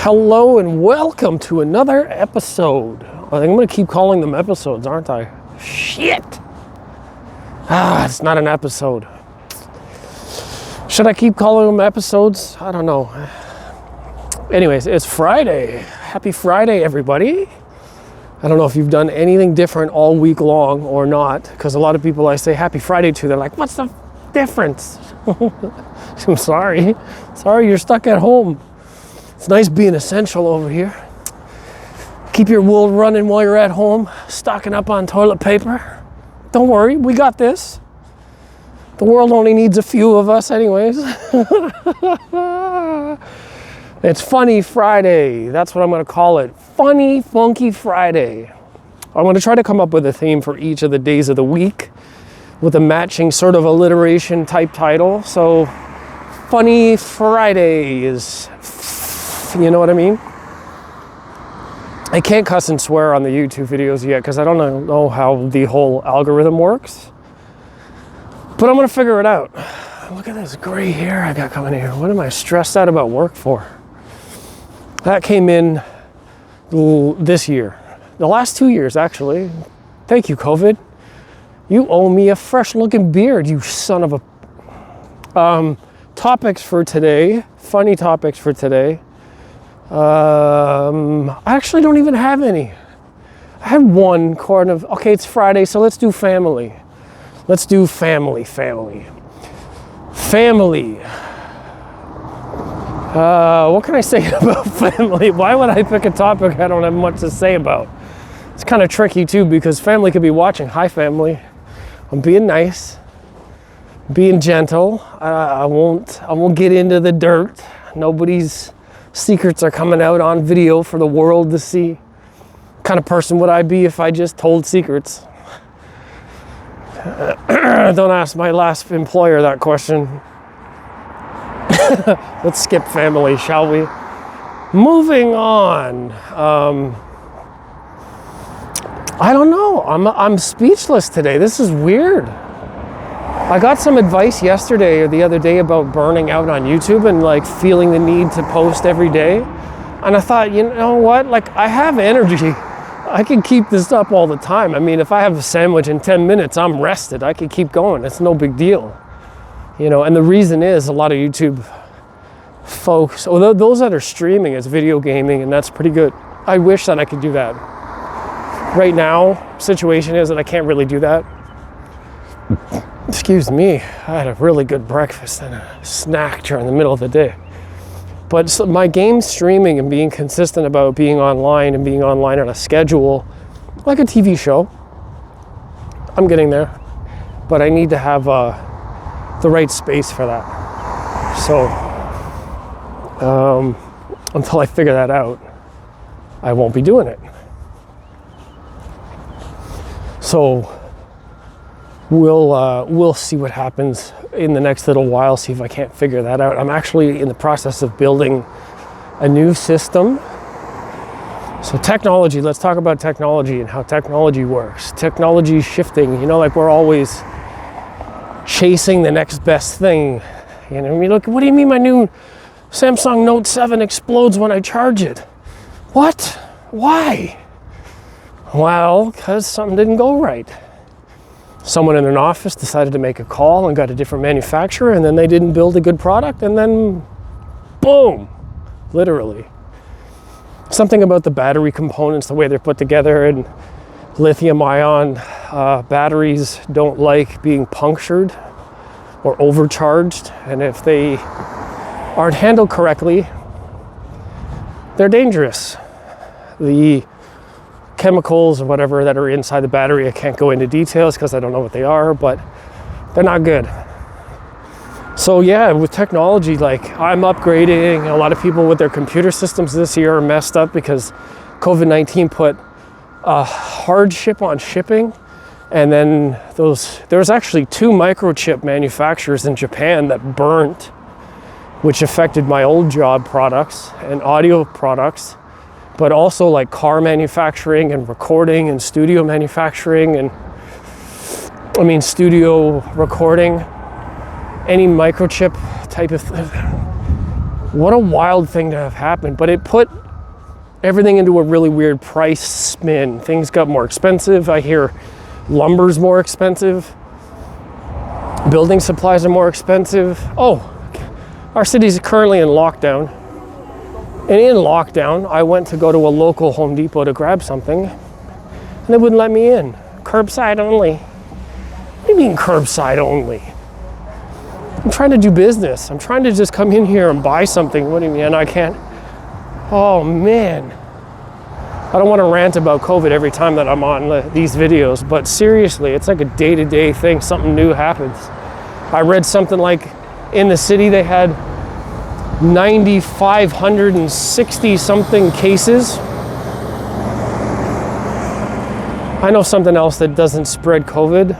Hello and welcome to another episode. I think I'm going to keep calling them episodes, aren't I? Shit! It's not an episode. Should I keep calling them episodes? I don't know. Anyways, it's Friday. Happy Friday, everybody. I don't know if you've done anything different all week long or not, because a lot of people I say Happy Friday to, they're like, what's the difference? I'm sorry. Sorry you're stuck at home. It's nice being essential over here. Keep your wool running while you're at home, stocking up on toilet paper. Don't worry, we got this. The world only needs a few of us anyways. It's Funny Friday. That's what I'm going to call it. Funny, funky Friday. I'm going to try to come up with a theme for each of the days of the week with a matching sort of alliteration type title. So Funny Friday is, you know what I mean? I can't cuss and swear on the YouTube videos yet because I don't know how the whole algorithm works. But I'm going to figure it out. Look at this gray hair I got coming here. What am I stressed out about work for? That came in this year. The last 2 years, actually. Thank you, COVID. You owe me a fresh looking beard, you son of a... Topics for today. Funny topics for today. I actually don't even have any. I had one kind of... Okay, it's Friday, so let's do family. Let's do family. Family. What can I say about family? Why would I pick a topic I don't have much to say about? It's kind of tricky too because family could be watching. Hi, family. I'm being nice, being gentle. I won't get into the dirt. Nobody's secrets are coming out on video for the world to see. What kind of person would I be if I just told secrets? Don't ask my last employer that question. Let's skip family, shall we? Moving on. I don't know. I'm speechless today. This is weird. I got some advice yesterday or the other day about burning out on YouTube and like feeling the need to post every day. And I thought, you know what? Like I have energy. I can keep this up all the time. I mean, if I have a sandwich in 10 minutes, I'm rested. I can keep going. It's no big deal. You know, and the reason is a lot of YouTube folks, although those that are streaming is video gaming, and that's pretty good. I wish that I could do that. Right now, situation is that I can't really do that. Excuse me, I had a really good breakfast and a snack during the middle of the day. But so my game streaming and being consistent about being online and being online on a schedule, like a TV show, I'm getting there. But I need to have the right space for that. So until I figure that out, I won't be doing it. So we'll see what happens in the next little while, see if I can't figure that out. I'm actually in the process of building a new system. So technology, let's talk about technology and how technology works. Technology is shifting, you know, like we're always chasing the next best thing. You know, I mean, look, what do you mean my new Samsung Note 7 explodes when I charge it? What? Why? Well, because something didn't go right. Someone in an office decided to make a call and got a different manufacturer, and then they didn't build a good product, and then boom, literally. Something about the battery components, the way they're put together, and lithium-ion batteries don't like being punctured or overcharged, and if they aren't handled correctly, they're dangerous. The chemicals or whatever that are inside the battery, I can't go into details because I don't know what they are, but they're not good. So yeah, with technology, like I'm upgrading. A lot of people with their computer systems this year are messed up because COVID-19 put a hardship on shipping. And then there was actually 2 microchip manufacturers in Japan that burnt, which affected my old job products and audio products, but also like car manufacturing and recording and studio manufacturing and studio recording, any microchip type of What a wild thing to have happened. But it put everything into a really weird price spin. Things got more expensive. I hear lumber's more expensive. Building supplies are more expensive. Oh, our city's currently in lockdown. And in lockdown, I went to go to a local Home Depot to grab something, and they wouldn't let me in. Curbside only. What do you mean curbside only? I'm trying to do business. I'm trying to just come in here and buy something. What do you mean I can't? Oh man. I don't want to rant about COVID every time that I'm on these videos, but seriously, it's like a day-to-day thing. Something new happens. I read something like in the city they had 9,560 something cases. I know something else that doesn't spread COVID.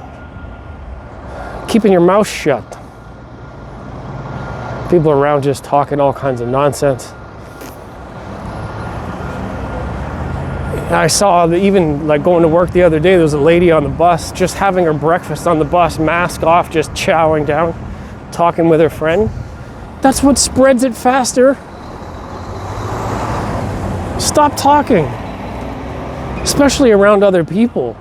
Keeping your mouth shut. People around just talking all kinds of nonsense. I saw that even like going to work the other day, there was a lady on the bus just having her breakfast on the bus, mask off, just chowing down, talking with her friend. That's what spreads it faster. Stop talking, especially around other people.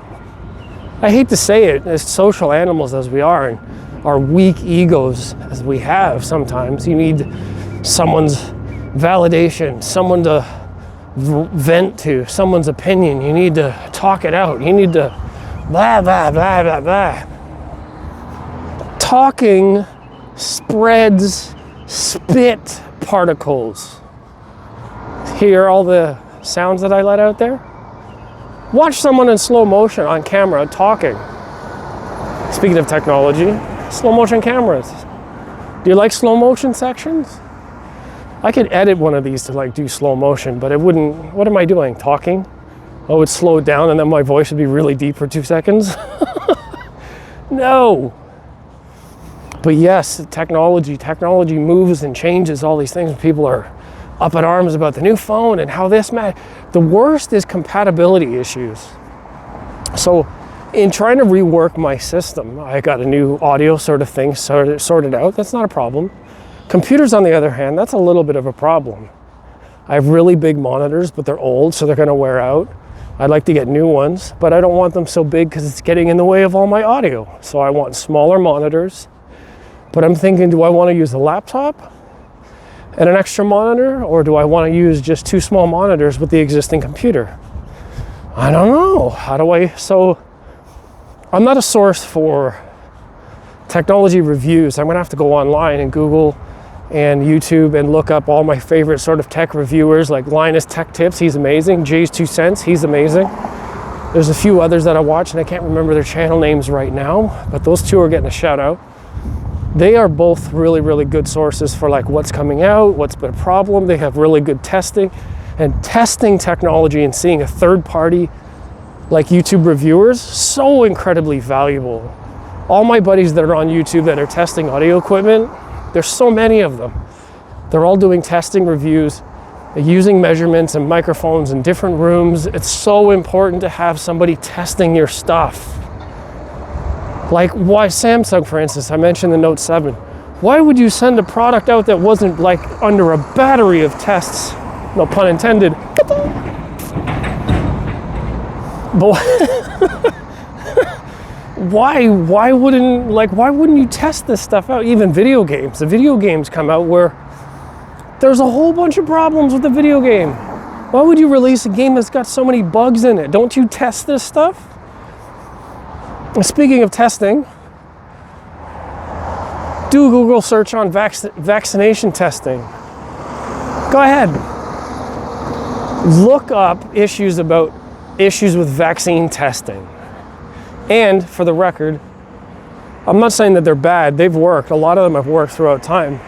I hate to say it, as social animals as we are, and our weak egos as we have sometimes, you need someone's validation, someone to vent to, someone's opinion. You need to talk it out. You need to blah, blah, blah, blah, blah. Talking spreads spit particles. Hear all the sounds that I let out there? Watch someone in slow motion on camera talking. Speaking of technology, slow motion cameras. Do you like slow motion sections? I could edit one of these to like do slow motion, but it wouldn't. What am I doing? Talking? I would slow it down and then my voice would be really deep for 2 seconds. No. But yes, technology moves and changes all these things. People are up in arms about the new phone and how this matters. The worst is compatibility issues. So in trying to rework my system, I got a new audio sort of thing sorted out. That's not a problem. Computers, on the other hand, that's a little bit of a problem. I have really big monitors, but they're old, so they're gonna wear out. I'd like to get new ones, but I don't want them so big because it's getting in the way of all my audio. So I want smaller monitors. But I'm thinking, do I want to use a laptop and an extra monitor, or do I want to use just 2 small monitors with the existing computer? I don't know. So I'm not a source for technology reviews. I'm gonna have to go online and Google and YouTube and look up all my favorite sort of tech reviewers, like Linus Tech Tips, he's amazing. Jay's 2 Cents, he's amazing. There's a few others that I watch and I can't remember their channel names right now, but those 2 are getting a shout out. They are both really, really good sources for like what's coming out, what's been a problem. They have really good testing, and testing technology and seeing a third party like YouTube reviewers, so incredibly valuable. All my buddies that are on YouTube that are testing audio equipment, there's so many of them. They're all doing testing reviews, using measurements and microphones in different rooms. It's so important to have somebody testing your stuff. Like why Samsung, for instance, I mentioned the Note 7. Why would you send a product out that wasn't like under a battery of tests? No pun intended. But why wouldn't you test this stuff out? Even video games. The video games come out where there's a whole bunch of problems with the video game. Why would you release a game that's got so many bugs in it? Don't you test this stuff? Speaking of testing, do a Google search on vaccination testing. Go ahead. Look up issues with vaccine testing. And for the record, I'm not saying that they're bad. They've worked. A lot of them have worked throughout time.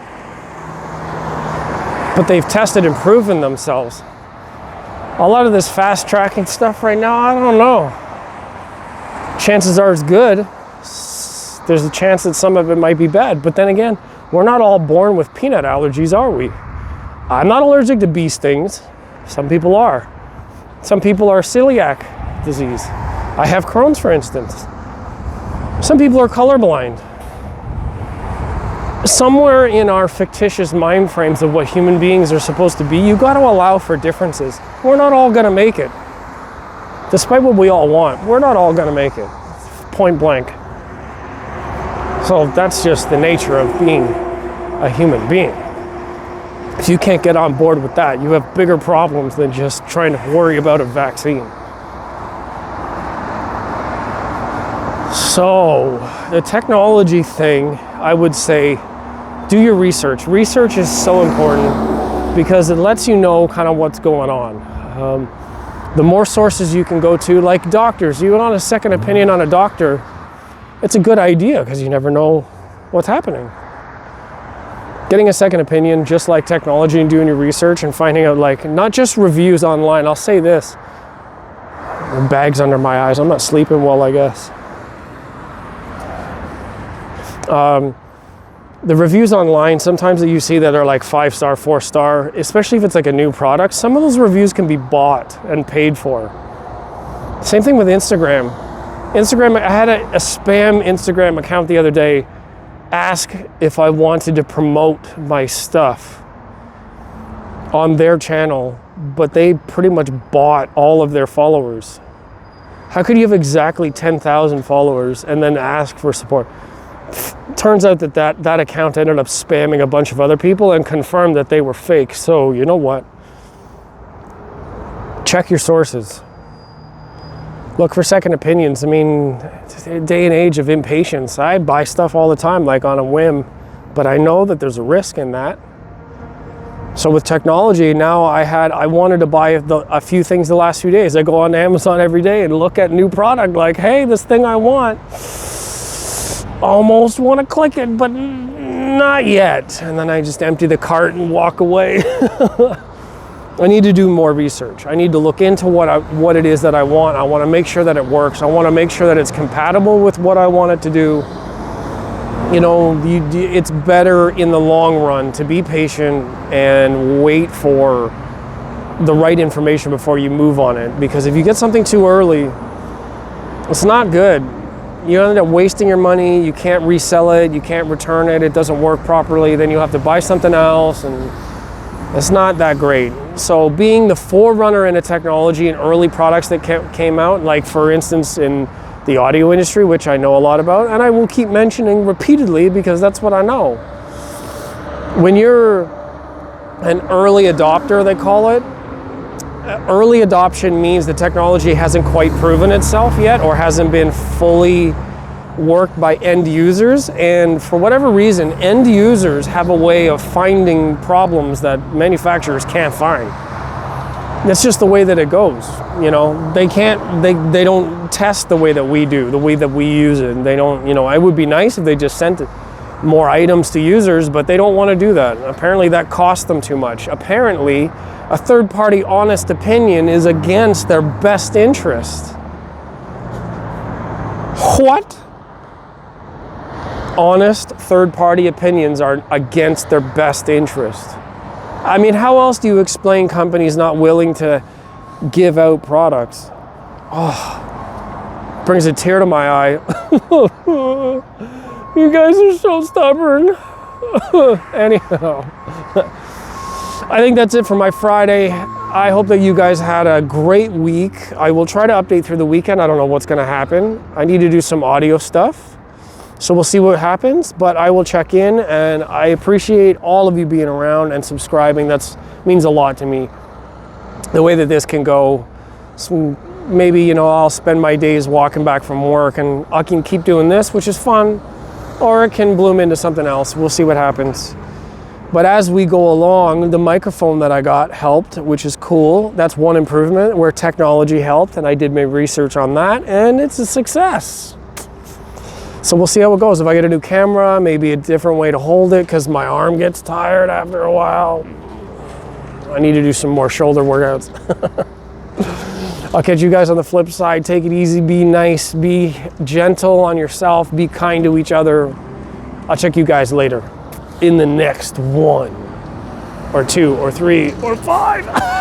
But they've tested and proven themselves. A lot of this fast tracking stuff right now, I don't know. Chances are it's good. There's a chance that some of it might be bad. But then again, we're not all born with peanut allergies, are we? I'm not allergic to bee stings. Some people are. Some people are celiac disease. I have Crohn's, for instance. Some people are colorblind. somewhere in our fictitious mind frames of what human beings are supposed to be, you got to allow for differences. We're not all going to make it. Despite what we all want, we're not all going to make it. Point blank. So that's just the nature of being a human being. If you can't get on board with that, you have bigger problems than just trying to worry about a vaccine. So the technology thing, I would say, do your research. Research is so important because it lets you know kind of what's going on. The more sources you can go to, like doctors, you want a second opinion on a doctor, it's a good idea because you never know what's happening. Getting a second opinion, just like technology, and doing your research and finding out, like, not just reviews online. I'll say this, bags under my eyes, I'm not sleeping well, I guess. The reviews online, sometimes that you see that are like 5-star, 4-star, especially if it's like a new product, some of those reviews can be bought and paid for. Same thing with Instagram. I had a spam Instagram account the other day ask if I wanted to promote my stuff on their channel, but they pretty much bought all of their followers. How could you have exactly 10,000 followers and then ask for support? Turns out that account ended up spamming a bunch of other people and confirmed that they were fake. So you know what? Check your sources. Look for second opinions. I mean, day and age of impatience. I buy stuff all the time, like on a whim, but I know that there's a risk in that. So with technology, now I wanted to buy a few things the last few days. I go on Amazon every day and look at new product, like, hey, this thing I want. Almost want to click it, but not yet. And then I just empty the cart and walk away. I need to do more research. I need to look into what it is that I want. I want to make sure that it works. I want to make sure that it's compatible with what I want it to do. You know, it's better in the long run to be patient and wait for the right information before you move on it. Because if you get something too early, it's not good. You end up wasting your money, you can't resell it, you can't return it, it doesn't work properly, then you have to buy something else, and it's not that great. So being the forerunner in a technology and early products that came out, like for instance in the audio industry, which I know a lot about, and I will keep mentioning repeatedly because that's what I know. When you're an early adopter, they call it, early adoption means the technology hasn't quite proven itself yet or hasn't been fully worked by end users, and for whatever reason, end users have a way of finding problems that manufacturers can't find. That's just the way that it goes. You know, they don't test the way that we do, the way that we use it, and they don't, you know, it would be nice if they just sent more items to users, but they don't want to do that. Apparently that costs them too much. Apparently a third-party honest opinion is against their best interest. What? Honest third-party opinions are against their best interest. I mean, how else do you explain companies not willing to give out products? Oh, brings a tear to my eye. You guys are so stubborn. Anyhow, I think that's it for my Friday. I hope that you guys had a great week. I will try to update through the weekend. I don't know what's going to happen. I need to do some audio stuff. So we'll see what happens, but I will check in, and I appreciate all of you being around and subscribing. That means a lot to me. The way that this can go, so maybe, you know, I'll spend my days walking back from work and I can keep doing this, which is fun, or it can bloom into something else. We'll see what happens. But as we go along, the microphone that I got helped, which is cool. That's one improvement where technology helped, and I did my research on that, and it's a success. So we'll see how it goes. If I get a new camera, maybe a different way to hold it because my arm gets tired after a while. I need to do some more shoulder workouts. I'll catch you guys on the flip side. Take it easy, be nice, be gentle on yourself, be kind to each other. I'll check you guys later in the next 1 or 2 or 3 or 5.